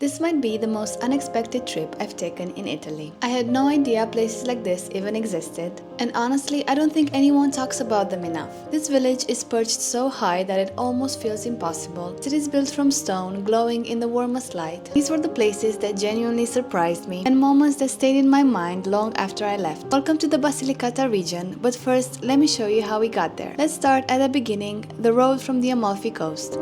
This might be the most unexpected trip I've taken in Italy. I had no idea places like this even existed, and honestly, I don't think anyone talks about them enough. This village is perched so high that it almost feels impossible. It is built from stone, glowing in the warmest light. These were the places that genuinely surprised me, and moments that stayed in my mind long after I left. Welcome to the Basilicata region, but first, let me show you how we got there. Let's start at the beginning, the road from the Amalfi coast.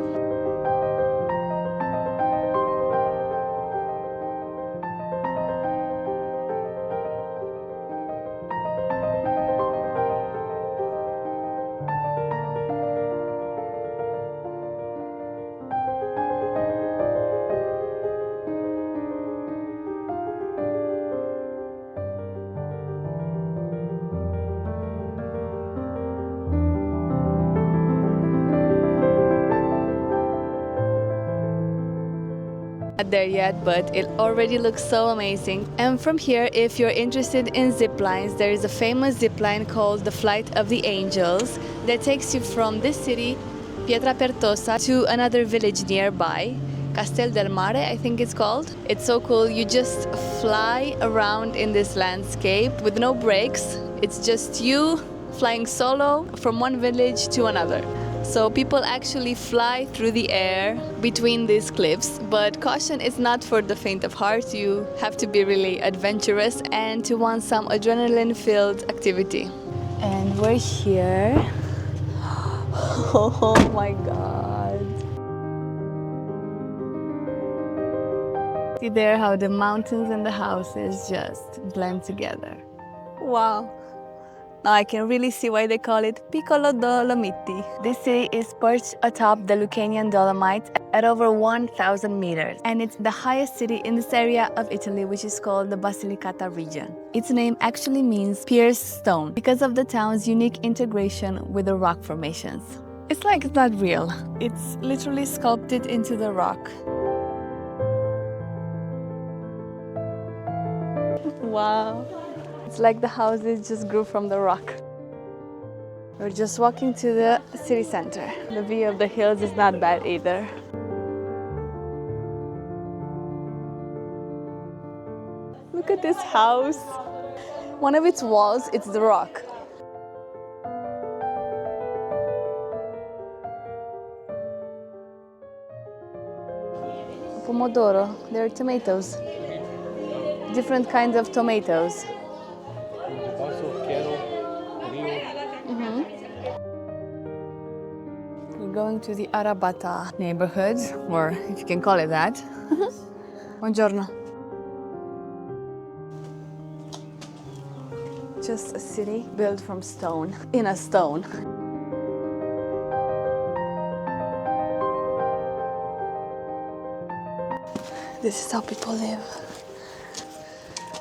Not there yet, but it already looks so amazing. And from here, if you're interested in zip lines, there is a famous zip line called the Flight of the Angels that takes you from this city, Pietrapertosa, to another village nearby, Castel del Mare, I think it's called. It's so cool. You just fly around in this landscape with no brakes. It's just you flying solo from one village to another. So people actually fly through the air between these cliffs, but caution is not for the faint of heart. You have to be really adventurous and to want some adrenaline-filled activity. And we're here. Oh my God. See there how the mountains and the houses just blend together. Wow. Now I can really see why they call it Piccolo Dolomiti. This city is perched atop the Lucanian Dolomites at over 1,000 meters, and it's the highest city in this area of Italy, which is called the Basilicata region. Its name actually means pierced stone because of the town's unique integration with the rock formations. It's like it's not real. It's literally sculpted into the rock. Wow. It's like the houses just grew from the rock. We're just walking to the city center. The view of the hills is not bad either. Look at this house. One of its walls, it's the rock. Pomodoro, they're tomatoes. Different kinds of tomatoes. We're going to the Arabata neighborhood, or if you can call it that. Buongiorno. Just a city built from stone, in a stone. This is how people live.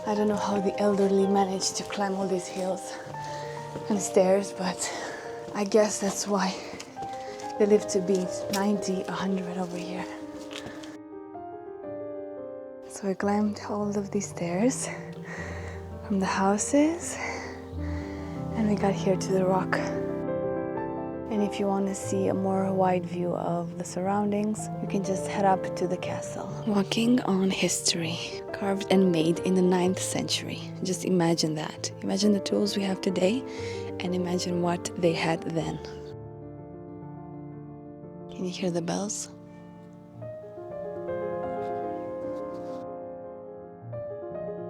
I don't know how the elderly manage to climb all these hills and stairs, but I guess that's why they live to be 90, 100 over here. So we climbed all of these stairs from the houses, and we got here to the rock. And if you want to see a more wide view of the surroundings, you can just head up to the castle. Walking on history, carved and made in the 9th century. Just imagine that. Imagine the tools we have today, and imagine what they had then. Can you hear the bells?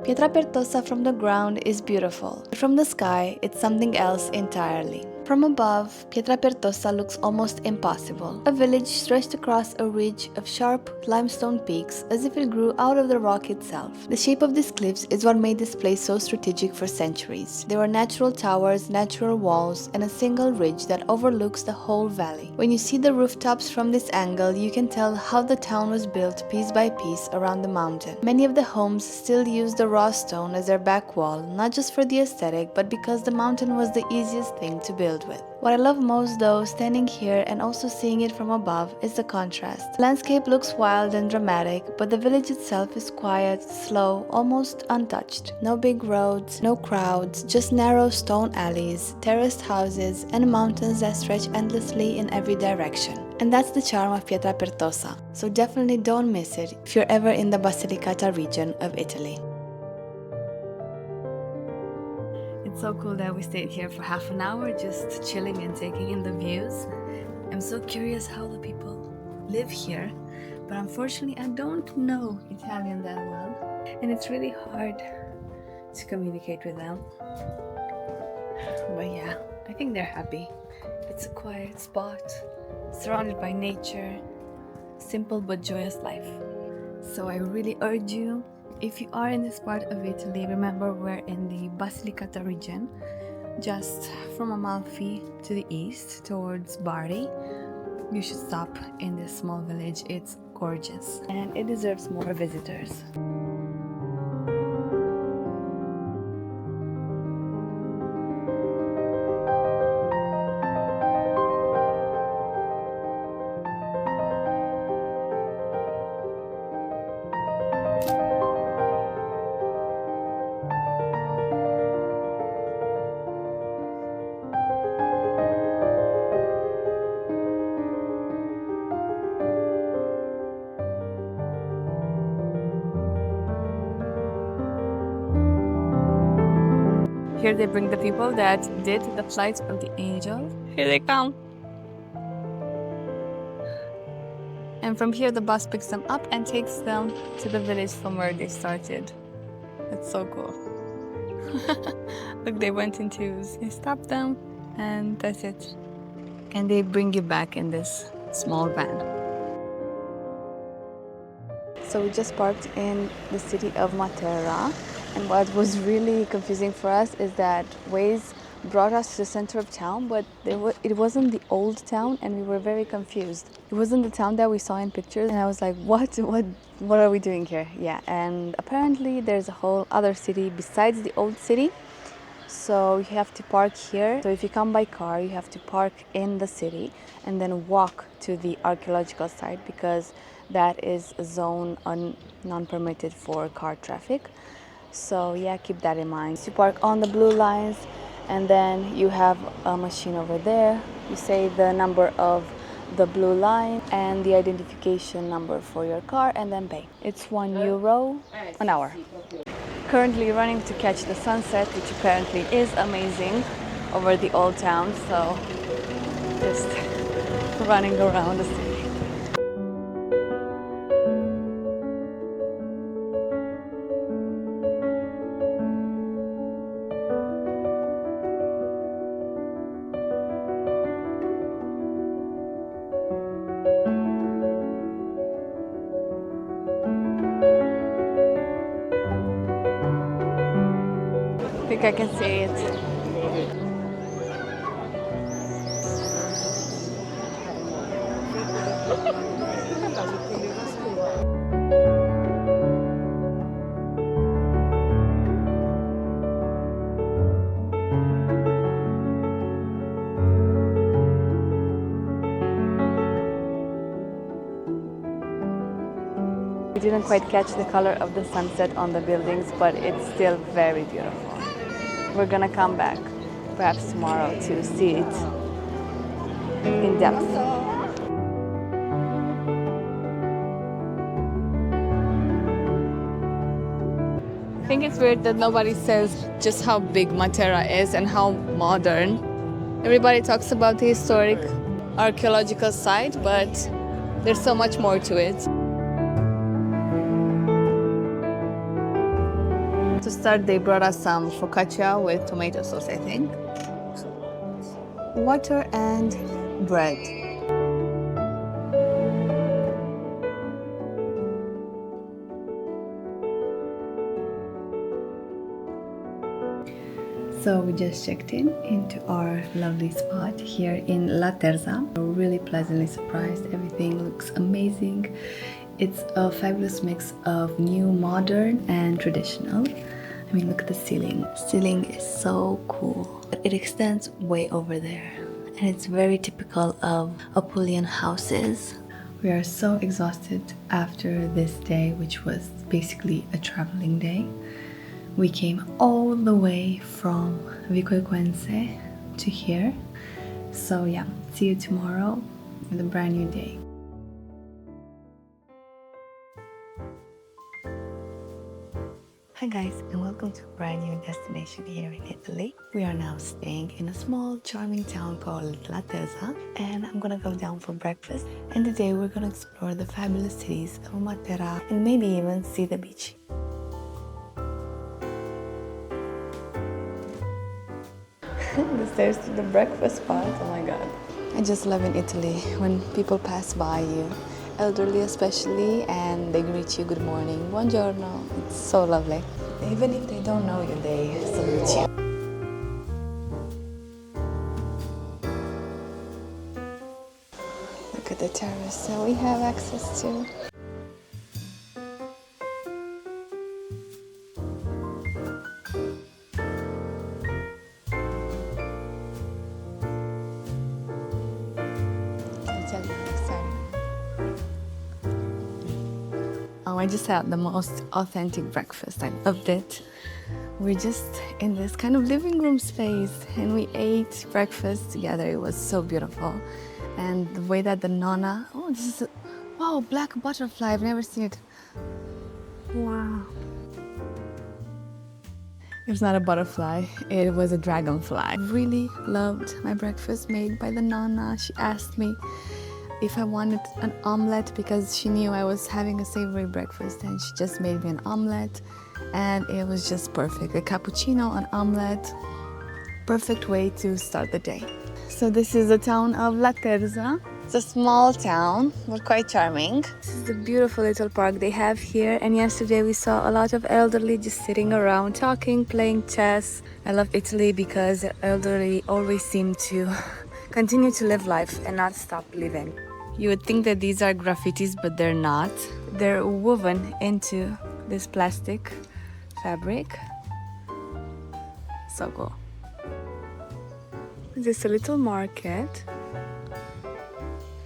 Pietrapertosa from the ground is beautiful. From the sky, it's something else entirely. From above, Pietrapertosa looks almost impossible. A village stretched across a ridge of sharp limestone peaks as if it grew out of the rock itself. The shape of these cliffs is what made this place so strategic for centuries. There were natural towers, natural walls, and a single ridge that overlooks the whole valley. When you see the rooftops from this angle, you can tell how the town was built piece by piece around the mountain. Many of the homes still use the raw stone as their back wall, not just for the aesthetic, but because the mountain was the easiest thing to build with. What I love most though, standing here and also seeing it from above, is the contrast. The landscape looks wild and dramatic, but the village itself is quiet, slow, almost untouched. No big roads, no crowds, just narrow stone alleys, terraced houses, and mountains that stretch endlessly in every direction. And that's the charm of Pietrapertosa, so definitely don't miss it if you're ever in the Basilicata region of Italy. It's so cool that we stayed here for half an hour just chilling and taking in the views. I'm so curious how the people live here, but unfortunately I don't know Italian that well, and it's really hard to communicate with them. But yeah, I think they're happy. It's a quiet spot, surrounded by nature, simple but joyous life. So I really urge you, if you are in this part of Italy, remember we're in the Basilicata region, just from Amalfi to the east towards Bari. You should stop in this small village. It's gorgeous and it deserves more visitors. Here they bring the people that did the flight of the angel. Here they come. And from here the bus picks them up and takes them to the village from where they started. That's so cool. Look, they went in twos. They stopped them and that's it. And they bring you back in this small van. So we just parked in the city of Matera, and what was really confusing for us is that Waze brought us to the center of town, but it wasn't the old town, and we were very confused. It wasn't the town that we saw in pictures, and I was like, what are we doing here? Yeah, and apparently there's a whole other city besides the old city. So you have to park here. So if you come by car, you have to park in the city and then walk to the archaeological site, because that is a zone non-permitted for car traffic. So yeah, keep that in mind. You park on the blue lines and then you have a machine over there. You say the number of the blue line and the identification number for your car and then pay. It's €1 an hour. Currently running to catch the sunset, which apparently is amazing over the old town, so just running around the city. I think I can see it. We didn't quite catch the color of the sunset on the buildings, but it's still very beautiful. We're gonna come back perhaps tomorrow to see it in depth. I think it's weird that nobody says just how big Matera is and how modern. Everybody talks about the historic archaeological site, but there's so much more to it. To start, they brought us some focaccia with tomato sauce, I think. Water and bread. So we just checked into our lovely spot here in La Terza. We're really pleasantly surprised. Everything looks amazing. It's a fabulous mix of new, modern, and traditional. I mean, look at the ceiling. The ceiling is so cool. It extends way over there, and it's very typical of Apulian houses. We are so exhausted after this day, which was basically a traveling day. We came all the way from Vico Equense to here. So yeah, see you tomorrow. with a brand new day. Hi guys, and welcome to a brand new destination here in Italy. We are now staying in a small charming town called Laterza, and I'm gonna go down for breakfast, and today we're gonna explore the fabulous cities of Matera and maybe even see the beach. The stairs to the breakfast spot, oh my god. I just love in Italy when people pass by you, elderly especially, and they greet you good morning, buongiorno. It's so lovely. Even if they don't know you, they salute you. Look at the terrace that we have access to. I'll tell you next time. Oh, I just had the most authentic breakfast. I loved it. We're just in this kind of living room space and we ate breakfast together. It was so beautiful. And the way that the nonna, oh, this is a, wow, black butterfly. I've never seen it. Wow. It was not a butterfly, it was a dragonfly. I really loved my breakfast made by the nonna. She asked me if I wanted an omelette because she knew I was having a savory breakfast, and she just made me an omelette and it was just perfect. A cappuccino, an omelette, perfect way to start the day. So this is the town of Laterza. It's a small town, but quite charming. This is the beautiful little park they have here, and yesterday we saw a lot of elderly just sitting around talking, playing chess. I love Italy because the elderly always seem to continue to live life and not stop living. You would think that these are graffitis, but they're not. They're woven into this plastic fabric. So cool. This is a little market.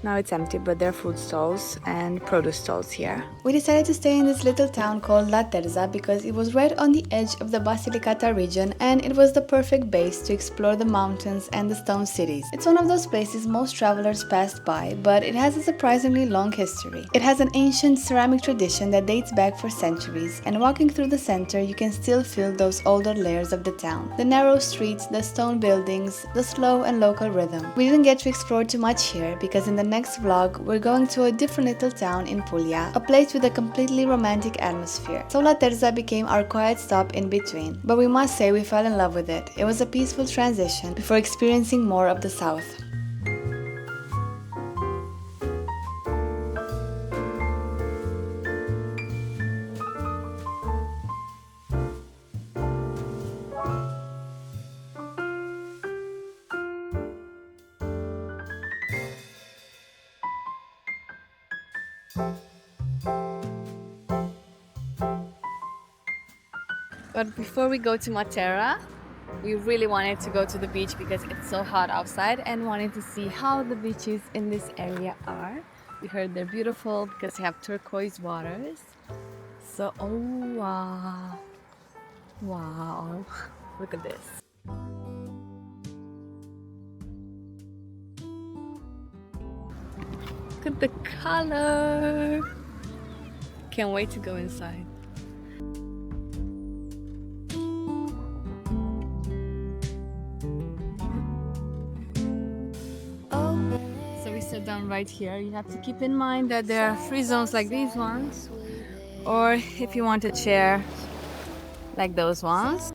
Now it's empty, but there are food stalls and produce stalls here. We decided to stay in this little town called Laterza because it was right on the edge of the Basilicata region and it was the perfect base to explore the mountains and the stone cities. It's one of those places most travelers passed by, but it has a surprisingly long history. It has an ancient ceramic tradition that dates back for centuries, and walking through the center you can still feel those older layers of the town. The narrow streets, the stone buildings, the slow and local rhythm. We didn't get to explore too much here because in the next vlog, we're going to a different little town in Puglia, a place with a completely romantic atmosphere. So Laterza became our quiet stop in between, but we must say we fell in love with it. It was a peaceful transition before experiencing more of the south. But before we go to Matera, we really wanted to go to the beach because it's so hot outside and wanted to see how the beaches in this area are. We heard they're beautiful because they have turquoise waters. So, oh wow. Wow. Look at this. Look at the color. Can't wait to go inside. Sit down right here. You have to keep in mind that there are free zones like these ones, or if you want a chair like those ones.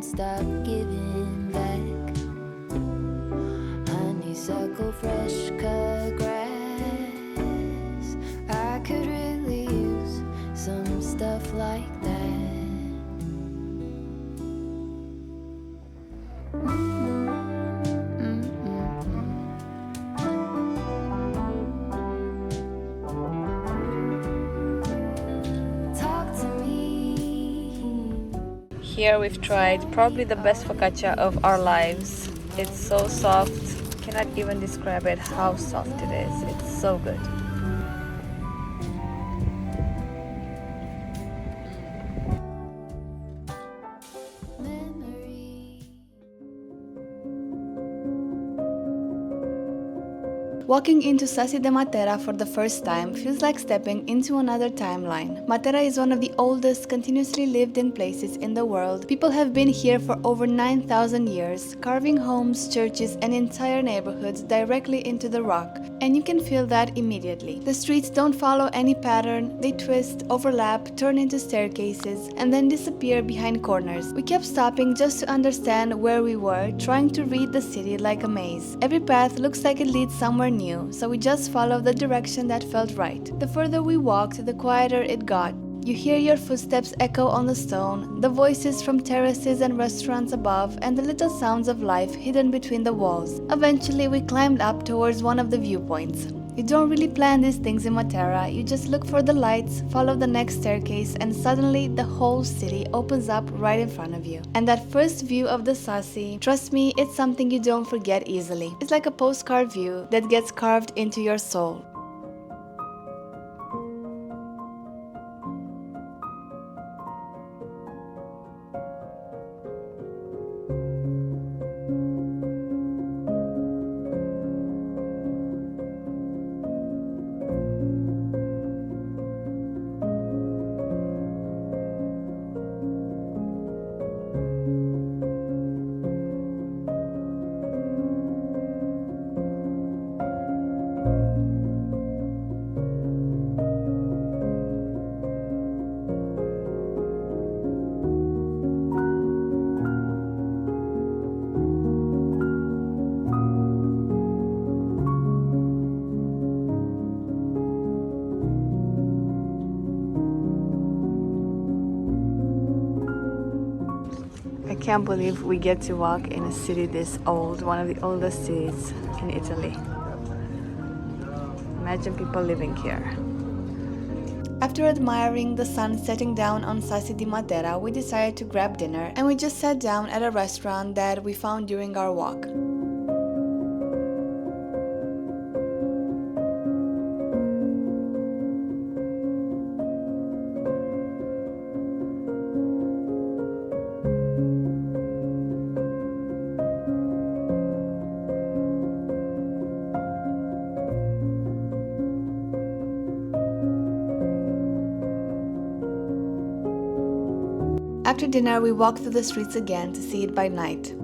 Stop giving back. Honeysuckle, fresh cut grass. I could really use some stuff like that. Here we've tried probably the best focaccia of our lives. It's so soft, cannot even describe it how soft it is. It's so good. Memory. Walking into Sassi di Matera for the first time feels like stepping into another timeline. Matera is one of the oldest continuously lived-in places in the world. People have been here for over 9,000 years, carving homes, churches, and entire neighborhoods directly into the rock, and you can feel that immediately. The streets don't follow any pattern, they twist, overlap, turn into staircases, and then disappear behind corners. We kept stopping just to understand where we were, trying to read the city like a maze. Every path looks like it leads somewhere new, so we just followed the direction that felt right. The further we walked, the quieter it got. You hear your footsteps echo on the stone, the voices from terraces and restaurants above, and the little sounds of life hidden between the walls. Eventually, we climbed up towards one of the viewpoints. You don't really plan these things in Matera, you just look for the lights, follow the next staircase, and suddenly the whole city opens up right in front of you. And that first view of the Sassi, trust me, it's something you don't forget easily. It's like a postcard view that gets carved into your soul. I can't believe we get to walk in a city this old, one of the oldest cities in Italy. Imagine people living here. After admiring the sun setting down on Sassi di Matera, we decided to grab dinner, and we just sat down at a restaurant that we found during our walk. After dinner, we walked through the streets again to see it by night.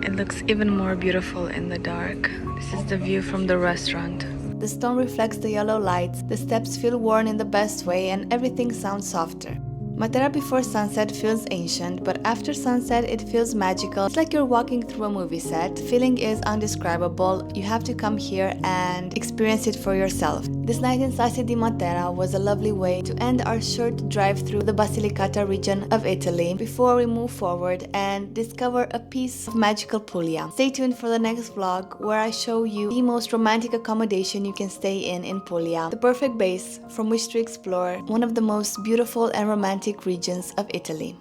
It looks even more beautiful in the dark. This is the view from the restaurant. The stone reflects the yellow lights, the steps feel worn in the best way, and everything sounds softer. Matera before sunset feels ancient, but after sunset it feels magical. It's like you're walking through a movie set. The feeling is undescribable. You have to come here and experience it for yourself. This night in Sassi di Matera was a lovely way to end our short drive through the Basilicata region of Italy before we move forward and discover a piece of magical Puglia. Stay tuned for the next vlog where I show you the most romantic accommodation you can stay in Puglia, the perfect base from which to explore one of the most beautiful and romantic regions of Italy.